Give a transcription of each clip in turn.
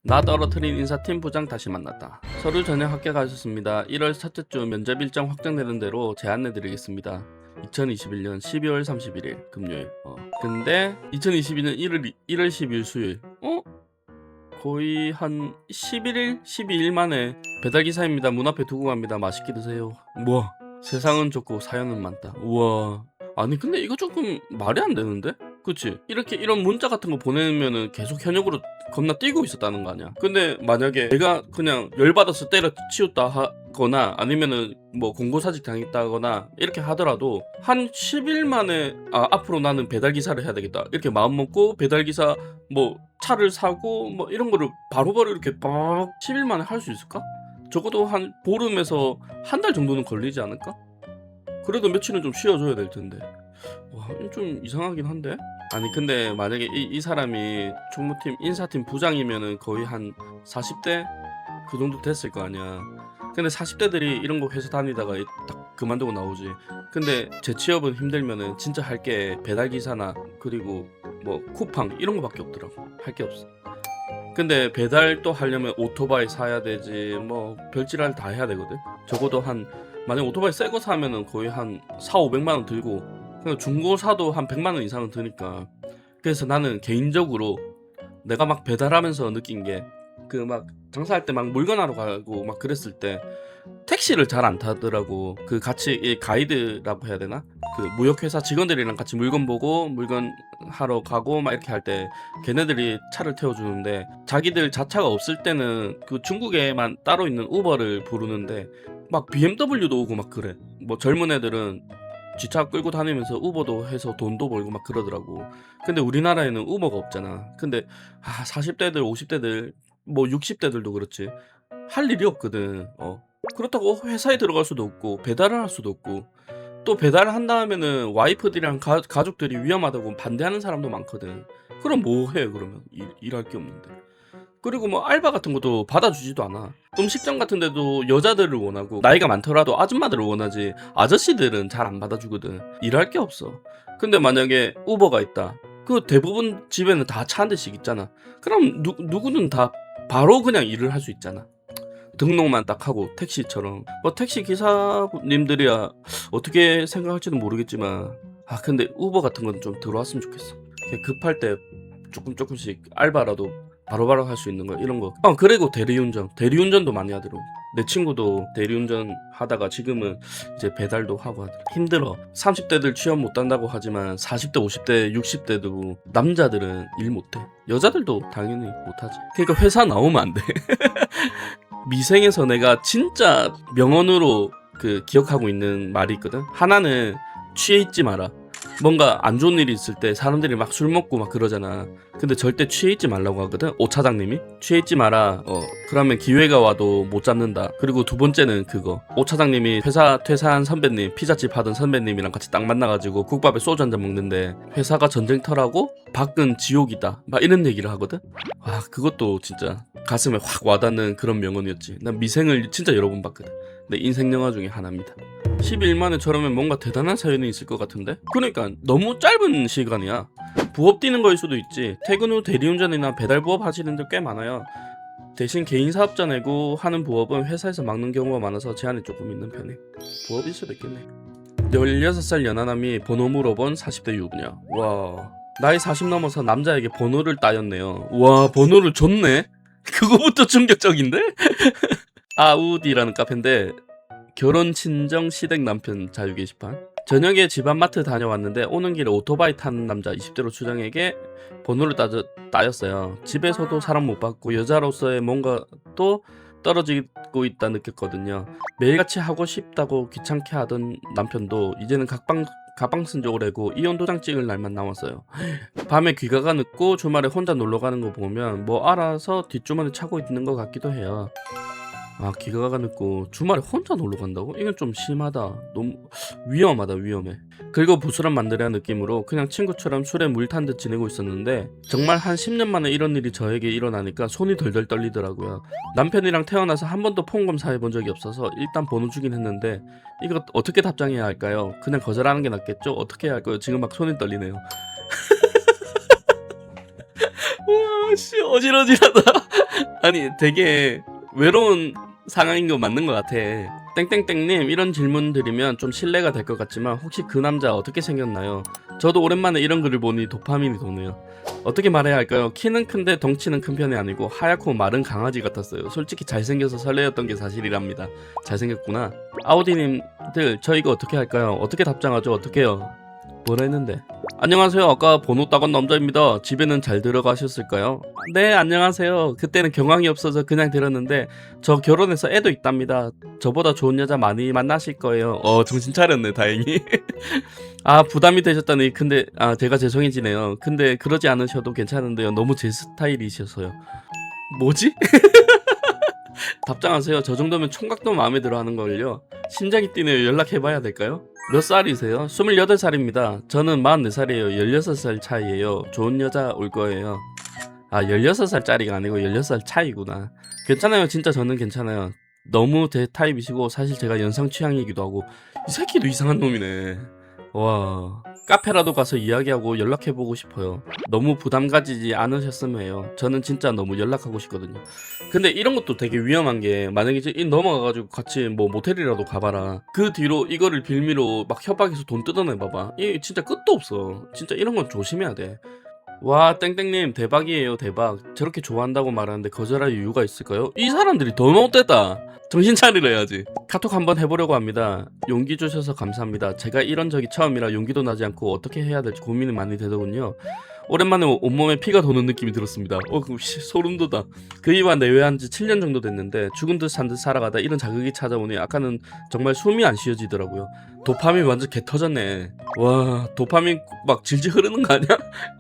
나 떨어뜨린 인사팀 부장 다시 만났다. 서류 전형 합격하셨습니다. 1월 첫째 주 면접 일정 확정되는 대로 제안해드리겠습니다. 2021년 12월 31일 금요일. 근데 2022년 1월 10일 수요일. 거의 한 11일? 12일 만에 배달기사입니다. 문 앞에 두고 갑니다. 맛있게 드세요. 우와, 세상은 좁고 사연은 많다. 우와. 아니 근데 이거 조금 말이 안 되는데? 그치? 이렇게 이런 문자 같은 거 보내면은 계속 현역으로 겁나 뛰고 있었다는 거 아니야. 근데 만약에 내가 그냥 열받아서 때려치웠다 하거나 아니면은 뭐 공고사직 당했다거나 이렇게 하더라도 한 10일 만에 앞으로 나는 배달기사를 해야 되겠다 이렇게 마음먹고 배달기사 뭐 차를 사고 뭐 이런 거를 바로바로 이렇게 빡 10일 만에 할 수 있을까? 적어도 한 보름에서 한 달 정도는 걸리지 않을까? 그래도 며칠은 좀 쉬어줘야 될 텐데. 와, 이거 좀 이상하긴 한데? 아니 근데 만약에 이 사람이 총무팀 인사팀 부장이면은 거의 한 40대 그 정도 됐을 거 아니야. 근데 40대들이 이런 거 회사 다니다가 딱 그만두고 나오지. 근데 재취업은 힘들면은 진짜 할 게 배달기사나 그리고 뭐 쿠팡 이런 거밖에 없더라고. 할 게 없어. 근데 배달 또 하려면 오토바이 사야 되지 뭐 별지랄 다 해야 되거든. 적어도 한 만약 오토바이 새 거 사면은 거의 한 4,500만 원 들고 그냥 중고 사도 한 100만 원 이상은 드니까. 그래서 나는 개인적으로 내가 막 배달하면서 느낀 게 그 막 장사할 때 막 물건 하러 가고 막 그랬을 때 택시를 잘 안 타더라고. 그 같이 이 가이드라고 해야 되나? 그 무역회사 직원들이랑 같이 물건 보고 물건 하러 가고 막 이렇게 할 때 걔네들이 차를 태워주는데 자기들 자차가 없을 때는 그 중국에만 따로 있는 우버를 부르는데 막 BMW도 오고 막 그래. 뭐 젊은 애들은 쥐차 끌고 다니면서 우버도 해서 돈도 벌고 막 그러더라고. 근데 우리나라에는 우버가 없잖아. 근데 40대들 50대들 뭐 60대들도 그렇지 할 일이 없거든. 그렇다고 회사에 들어갈 수도 없고 배달을 할 수도 없고 또 배달을 한 다음에는 와이프들이랑 가족들이 위험하다고 반대하는 사람도 많거든. 그럼 뭐 해 그러면 일할 게 없는데. 그리고 뭐 알바 같은 것도 받아주지도 않아. 음식점 같은 데도 여자들을 원하고 나이가 많더라도 아줌마들을 원하지 아저씨들은 잘 안 받아주거든. 일할 게 없어. 근데 만약에 우버가 있다. 그 대부분 집에는 다 차 한 대씩 있잖아. 그럼 누구는 다 바로 그냥 일을 할 수 있잖아. 등록만 딱 하고 택시처럼. 뭐 택시 기사님들이야 어떻게 생각할지는 모르겠지만 근데 우버 같은 건 좀 들어왔으면 좋겠어. 그냥 급할 때 조금씩 알바라도 바로바로 할 수 있는 거 이런 거. 그리고 대리운전도 많이 하더라고. 내 친구도 대리운전 하다가 지금은 이제 배달도 하고 하더라. 힘들어. 30대들 취업 못 한다고 하지만 40대 50대 60대도 남자들은 일 못해. 여자들도 당연히 못하지. 그러니까 회사 나오면 안 돼. 미생에서 내가 진짜 명언으로 그 기억하고 있는 말이 있거든. 하나는 취해 있지 마라. 뭔가 안 좋은 일이 있을 때 사람들이 막 술 먹고 막 그러잖아. 근데 절대 취해 있지 말라고 하거든. 오 차장님이 취해 있지 마라. 그러면 기회가 와도 못 잡는다. 그리고 두 번째는 그거. 오 차장님이 회사 퇴사한 선배님, 피자집 하던 선배님이랑 같이 딱 만나가지고 국밥에 소주 한잔 먹는데 회사가 전쟁터라고 밖은 지옥이다. 막 이런 얘기를 하거든. 그것도 진짜 가슴에 확 와닿는 그런 명언이었지. 난 미생을 진짜 여러 번 봤거든. 내 인생 영화 중에 하나입니다. 10일 만에 저러면 뭔가 대단한 사연이 있을 것 같은데? 그러니까 너무 짧은 시간이야. 부업 뛰는 거일 수도 있지. 퇴근 후 대리운전이나 배달 부업 하시는 분들 꽤 많아요. 대신 개인 사업자 내고 하는 부업은 회사에서 막는 경우가 많아서 제한이 조금 있는 편에 부업일 수도 있겠네. 16살 연하남이 번호 물어본 40대 유부녀. 와, 나이 40 넘어서 남자에게 번호를 따였네요. 와, 번호를 줬네? 그거부터 충격적인데? 아우디라는 카페인데 결혼 친정 시댁 남편 자유 게시판. 저녁에 집안 마트 다녀왔는데 오는 길에 오토바이 타는 남자 20대로 추정에게 번호를 따였어요. 집에서도 사람 못 봤고 여자로서의 뭔가 또 떨어지고 있다 느꼈거든요. 매일같이 하고 싶다고 귀찮게 하던 남편도 이제는 가방 쓴 지 오래고 이혼 도장 찍을 날만 남았어요. 밤에 귀가가 늦고 주말에 혼자 놀러 가는 거 보면 뭐 알아서 뒷주머니 차고 있는 것 같기도 해요. 귀가가 늦고 주말에 혼자 놀러 간다고? 이건 좀 심하다. 너무 위험하다, 위험해. 그리고 부스럼 만들이라는 느낌으로 그냥 친구처럼 술에 물 탄 듯 지내고 있었는데 정말 한 10년 만에 이런 일이 저에게 일어나니까 손이 덜덜 떨리더라고요. 남편이랑 태어나서 한 번도 폰 검사해 본 적이 없어서 일단 번호 주긴 했는데 이거 어떻게 답장해야 할까요? 그냥 거절하는 게 낫겠죠? 어떻게 해야 할까요? 지금 막 손이 떨리네요. 와씨 어질어질하다. 아니 되게 외로운 상황인 거 맞는 것 같아. 땡땡땡님 이런 질문 드리면 좀 실례가 될 것 같지만 혹시 그 남자 어떻게 생겼나요? 저도 오랜만에 이런 글을 보니 도파민이 도네요. 어떻게 말해야 할까요? 키는 큰데 덩치는 큰 편이 아니고 하얗고 마른 강아지 같았어요. 솔직히 잘생겨서 설레었던 게 사실이랍니다. 잘생겼구나. 아우디님들 저 이거 어떻게 할까요? 어떻게 답장하죠? 어떻게요? 뭐라 했는데? 안녕하세요. 아까 번호 따간 남자입니다. 집에는 잘 들어가셨을까요? 네, 안녕하세요. 그때는 경황이 없어서 그냥 들었는데 저 결혼해서 애도 있답니다. 저보다 좋은 여자 많이 만나실 거예요. 정신 차렸네, 다행히. 아, 부담이 되셨다니. 근데 제가 죄송해지네요. 근데 그러지 않으셔도 괜찮은데요. 너무 제 스타일이셔서요. 뭐지? 답장하세요. 저 정도면 총각도 마음에 들어 하는 걸요. 심장이 뛰네요. 연락해봐야 될까요? 몇 살이세요? 28살입니다. 저는 44살이에요. 16살 차이에요. 좋은 여자 올 거예요. 아, 16살짜리가 아니고 16살 차이구나. 괜찮아요. 진짜 저는 괜찮아요. 너무 제 타입이시고 사실 제가 연상 취향이기도 하고. 이 새끼도 이상한 놈이네. 와, 카페라도 가서 이야기하고 연락해보고 싶어요. 너무 부담 가지지 않으셨으면 해요. 저는 진짜 너무 연락하고 싶거든요. 근데 이런 것도 되게 위험한 게 만약에 이제 넘어가가지고 같이 뭐 모텔이라도 가봐라. 그 뒤로 이거를 빌미로 막 협박해서 돈 뜯어내봐봐. 이 진짜 끝도 없어. 진짜 이런 건 조심해야 돼. 와, 땡땡님 대박이에요. 대박. 저렇게 좋아한다고 말하는데 거절할 이유가 있을까요? 이 사람들이 더 못됐다. 정신 차리려 해야지. 카톡 한번 해보려고 합니다. 용기 주셔서 감사합니다. 제가 이런 적이 처음이라 용기도 나지 않고 어떻게 해야 될지 고민이 많이 되더군요. 오랜만에 온몸에 피가 도는 느낌이 들었습니다. 소름 돋아. 그 이후와 내외한 지 7년 정도 됐는데 죽은 듯 산 듯 살아가다 이런 자극이 찾아오니 아까는 정말 숨이 안 쉬어지더라고요. 도파민 완전 개 터졌네. 와, 도파민 막 질질 흐르는 거 아니야?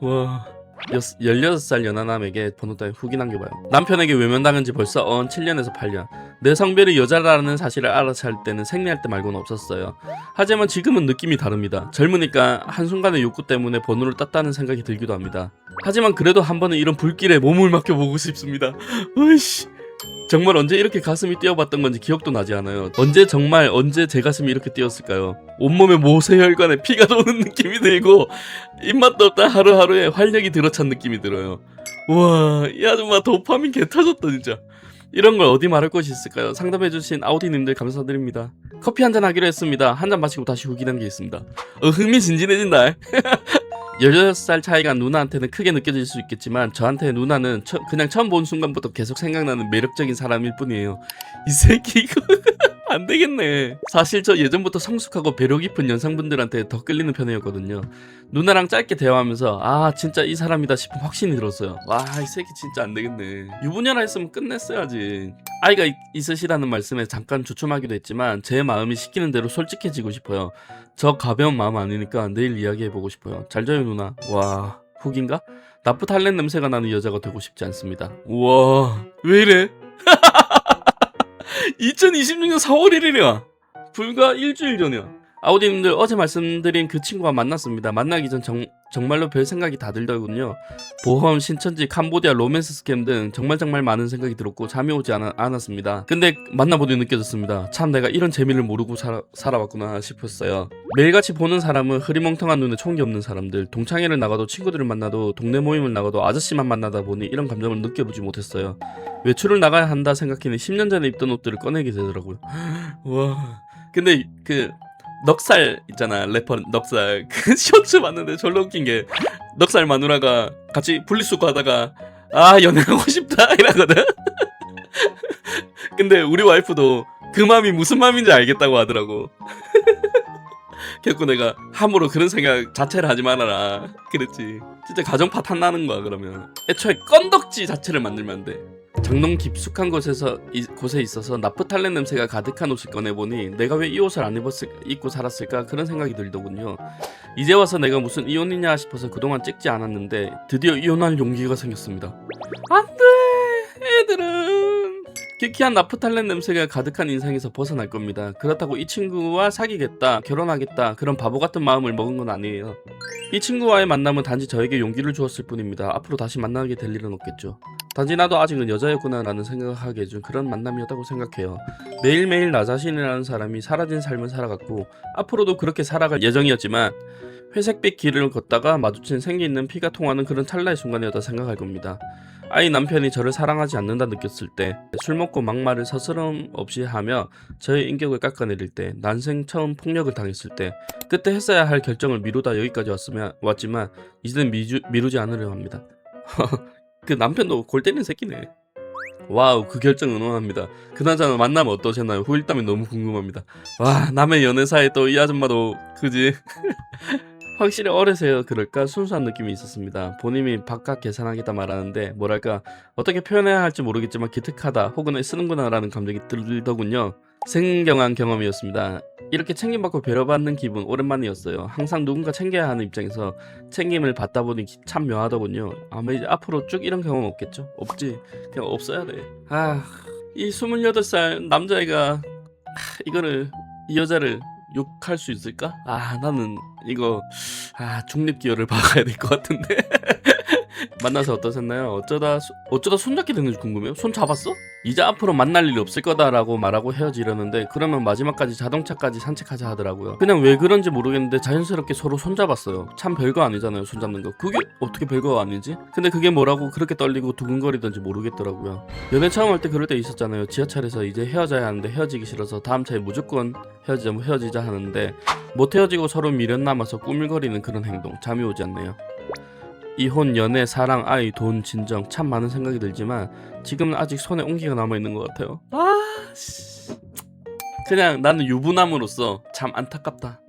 와. 16살 연하남에게 번호 따위 후기 남겨봐요. 남편에게 외면당한 지 벌써 7년에서 8년. 내 성별이 여자라는 사실을 알아챌 때는 생리할 때 말고는 없었어요. 하지만 지금은 느낌이 다릅니다. 젊으니까 한순간의 욕구 때문에 번호를 땄다는 생각이 들기도 합니다. 하지만 그래도 한 번은 이런 불길에 몸을 맡겨보고 싶습니다. 으이씨. 정말 언제 이렇게 가슴이 뛰어봤던 건지 기억도 나지 않아요. 언제 제 가슴이 이렇게 뛰었을까요? 온몸에 모세혈관에 피가 도는 느낌이 들고 입맛도 없다 하루하루에 활력이 들어찬 느낌이 들어요. 우와, 이 아줌마 도파민 개 터졌다 진짜. 이런 걸 어디 말할 곳이 있을까요? 상담해주신 아우디님들 감사드립니다. 커피 한잔 하기로 했습니다. 한 잔 마시고 다시 후기 남기겠습니다. 흥미진진해진다. 16살 차이가 누나한테는 크게 느껴질 수 있겠지만 저한테 누나는 그냥 처음 본 순간부터 계속 생각나는 매력적인 사람일 뿐이에요. 이 새끼 이거 안 되겠네. 사실 저 예전부터 성숙하고 배려 깊은 연상분들한테 더 끌리는 편이었거든요. 누나랑 짧게 대화하면서 진짜 이 사람이다 싶은 확신이 들었어요. 와, 이 새끼 진짜 안 되겠네. 유부녀라 했으면 끝냈어야지. 아이가 있으시다는 말씀에 잠깐 주춤하기도 했지만 제 마음이 시키는 대로 솔직해지고 싶어요. 저 가벼운 마음 아니니까 내일 이야기해보고 싶어요. 잘 자요 누나. 와, 후기인가? 나프탈렌 냄새가 나는 여자가 되고 싶지 않습니다. 우와, 왜 이래? 2026년 4월 1일이야. 불과 일주일 전이야. 아우디님들 어제 말씀드린 그 친구와 만났습니다. 만나기 전 정말로 별 생각이 다 들더군요. 보험, 신천지, 캄보디아, 로맨스 스캠 등 정말 많은 생각이 들었고 잠이 오지 않았습니다. 근데 만나보니 느껴졌습니다. 참 내가 이런 재미를 모르고 살아왔구나 싶었어요. 매일같이 보는 사람은 흐리멍텅한 눈에 총기 없는 사람들, 동창회를 나가도 친구들을 만나도 동네 모임을 나가도 아저씨만 만나다 보니 이런 감정을 느껴보지 못했어요. 외출을 나가야 한다 생각해는 10년 전에 입던 옷들을 꺼내게 되더라고요. 와, 근데 그 넉살 있잖아, 래퍼 넉살. 그 쇼츠 봤는데 졸라 웃긴 게 넉살 마누라가 같이 분리수거 하다가 연애하고 싶다 이러거든. 근데 우리 와이프도 그 맘이 무슨 맘인지 알겠다고 하더라고. 결국 내가 함부로 그런 생각 자체를 하지 말아라 그랬지. 진짜 가정 파탄 나는 거야. 그러면 애초에 건덕지 자체를 만들면 안 돼. 장롱 깊숙한 곳에 있어서 나프탈렌 냄새가 가득한 옷을 꺼내보니 내가 왜 이 옷을 안 입고 살았을까 그런 생각이 들더군요. 이제 와서 내가 무슨 이혼이냐 싶어서 그동안 찍지 않았는데 드디어 이혼할 용기가 생겼습니다. 안돼, 애들은 기키한 나프탈렌 냄새가 가득한 인생에서 벗어날 겁니다. 그렇다고 이 친구와 사귀겠다, 결혼하겠다 그런 바보 같은 마음을 먹은 건 아니에요. 이 친구와의 만남은 단지 저에게 용기를 주었을 뿐입니다. 앞으로 다시 만나게 될 일은 없겠죠. 단지 나도 아직은 여자였구나 라는 생각을 하게 해준 그런 만남이었다고 생각해요. 매일매일 나 자신이라는 사람이 사라진 삶을 살아갔고 앞으로도 그렇게 살아갈 예정이었지만 회색빛 길을 걷다가 마주친 생기 있는 피가 통하는 그런 찰나의 순간이었다 생각할 겁니다. 아이 남편이 저를 사랑하지 않는다 느꼈을 때, 술 먹고 막말을 서스럼 없이 하며 저의 인격을 깎아내릴 때, 난생 처음 폭력을 당했을 때, 그때 했어야 할 결정을 미루다 여기까지 왔지만 이제는 미루지 않으려 합니다. 그 남편도 골 때리는 새끼네. 와우, 그 결정 응원합니다. 그나저나 만나면 어떠셨나요? 후일담이 너무 궁금합니다. 와, 남의 연애사에 또 이 아줌마도 그지? 확실히 어려서야 그럴까 순수한 느낌이 있었습니다. 본인이 바깥 계산하겠다 말하는데 뭐랄까 어떻게 표현해야 할지 모르겠지만 기특하다 혹은 애쓰는구나 라는 감정이 들더군요. 생경한 경험이었습니다. 이렇게 챙김받고 배려받는 기분 오랜만이었어요. 항상 누군가 챙겨야 하는 입장에서 챙김을 받다 보니 참 묘하더군요. 아마 이제 앞으로 쭉 이런 경험 없겠죠? 없지. 그냥 없어야 돼. 이 28살 남자애가 이거를 이 여자를 욕할 수 있을까? 나는 이거 중립 기여를 박아야 될 것 같은데. 만나서 어떠셨나요? 어쩌다 손잡게 됐는지 궁금해요. 손 잡았어? 이제 앞으로 만날 일이 없을 거다라고 말하고 헤어지려는데 그러면 마지막까지 자동차까지 산책하자 하더라고요. 그냥 왜 그런지 모르겠는데 자연스럽게 서로 손잡았어요. 참 별거 아니잖아요, 손잡는 거. 그게 어떻게 별거 아니지? 근데 그게 뭐라고 그렇게 떨리고 두근거리던지 모르겠더라고요. 연애 처음 할 때 그럴 때 있었잖아요. 지하철에서 이제 헤어져야 하는데 헤어지기 싫어서 다음 차에 무조건 헤어지자 하는데 못 헤어지고 서로 미련 남아서 꾸물거리는 그런 행동. 잠이 오지 않네요. 이혼, 연애, 사랑, 아이, 돈, 진정 참 많은 생각이 들지만 지금은 아직 손에 온기가 남아있는 것 같아요. 그냥 나는 유부남으로서 참 안타깝다.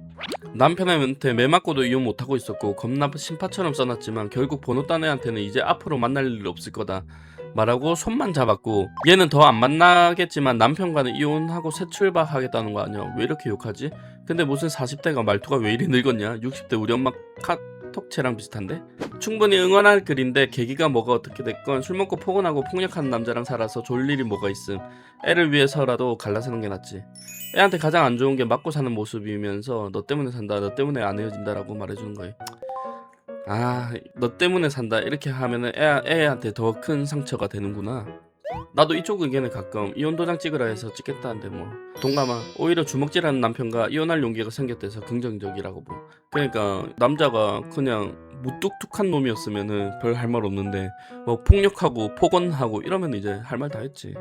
남편한테 매 맞고도 이혼 못하고 있었고 겁나 심파처럼 써놨지만 결국 번호 딴 애한테는 이제 앞으로 만날 일 없을 거다 말하고 손만 잡았고 얘는 더 안 만나겠지만 남편과는 이혼하고 새 출발하겠다는 거 아니야. 왜 이렇게 욕하지? 근데 무슨 40대가 말투가 왜 이리 늙었냐? 60대 우리 엄마 카톡체랑 비슷한데? 충분히 응원할 글인데 계기가 뭐가 어떻게 됐건 술 먹고 포근하고 폭력하는 남자랑 살아서 졸 일이 뭐가 있음. 애를 위해서라도 갈라서는 게 낫지. 애한테 가장 안 좋은 게 맞고 사는 모습이면서 너 때문에 산다, 너 때문에 안 헤어진다라고 말해주는 거예요. 너 때문에 산다 이렇게 하면은 애한테 더 큰 상처가 되는구나. 나도 이쪽 의견에 가끔 이혼 도장 찍으라 해서 찍겠다는데 뭐 동감아. 오히려 주먹질하는 남편과 이혼할 용기가 생겼대서 긍정적이라고 보. 그러니까 남자가 그냥 무뚝뚝한 놈이었으면은 별 할 말 없는데 뭐 폭력하고 폭언하고 이러면 이제 할 말 다 했지.